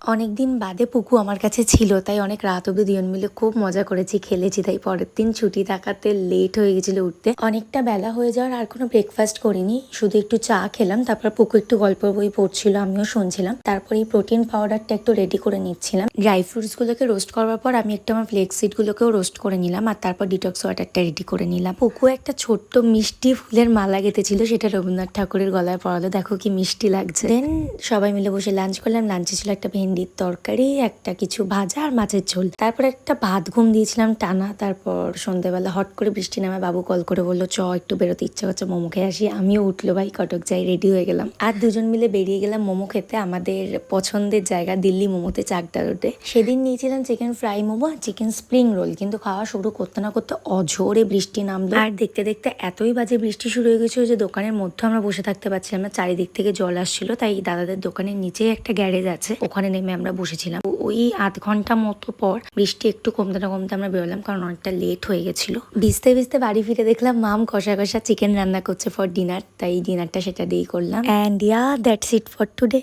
অনেকদিন বাদে পুকু আমার কাছে ছিল, তাই অনেক রাত অব্দি দুজন মিলে খুব মজা করেছি, খেলেছি। তাই পরের দিন ছুটি থাকাতে লেট হয়ে গেছিল উঠতে, অনেকটা বেলা হয়ে যাওয়ার আর কোনো ব্রেকফাস্ট করিনি, শুধু একটু চা খেলাম। তারপর পুকু একটু গল্প বই পড়ছিল, আমিও শুনছিলাম। তারপর এই প্রোটিন পাউডারটা একটু রেডি করে নিচ্ছিলাম। ড্রাই ফ্রুটস গুলোকে রোস্ট করার পর আমি একটু আমার ফ্লেক্স সিড গুলোকেও রোস্ট করে নিলাম, আর তারপর ডিটক্স ওয়াটারটা রেডি করে নিলাম। পুকু একটা ছোট্ট মিষ্টি ফুলের মালা গেঁথেছিল, সেটা রবীন্দ্রনাথ ঠাকুরের গলায় পরালো, দেখো কি মিষ্টি লাগছে। দেন সবাই মিলে বসে লাঞ্চ করলাম। লাঞ্চে ছিল একটা ভেন্ডির তরকারি, একটা কিছু ভাজা আর মাছের ঝোল। তারপর একটা ভাত ঘুম দিয়েছিলাম টানা। তারপর সন্ধ্যাবেলা হট করে বৃষ্টি নামে বাবু কল করে বললো চ একটু বেরোতে ইচ্ছা করছে, মোমো খেয়ে আসি। আমিও উঠলো ভাই কটক যাই, রেডি হয়ে গেলাম আর দুজন মিলে বেরিয়ে গেলাম মোমো খেতে আমাদের পছন্দের জায়গা দিল্লি মোমোতে, চাকদা রোডে। সেদিন নিয়েছিলাম চিকেন ফ্রাই মোমো আর চিকেন স্প্রিং রোল, কিন্তু খাওয়া শুরু করতে না করতে অঝোরে বৃষ্টি নামলো, আর দেখতে দেখতে এতই বাজে বৃষ্টি শুরু হয়ে গেছিল যে দোকানের মধ্যে আমরা বসে থাকতে পারছিলাম না, চারিদিক থেকে জল আসছিল। তাই দাদাদের দোকানের নিচে একটা গ্যারেজ আছে, ওখানে নেমে আমরা বসেছিলাম। ওই আধ ঘন্টা মতো পর বৃষ্টি একটু কমতে না কমতে আমরা বেরোলাম, কারণ অনেকটা লেট হয়ে গেছিল। ভিজতে ভিজতে বাড়ি ফিরে দেখলাম মাম কষা কষা চিকেন রান্না করছে ফর ডিনার, তাই ডিনারটা সেটা দিয়েই করলাম। And yeah that's it for today.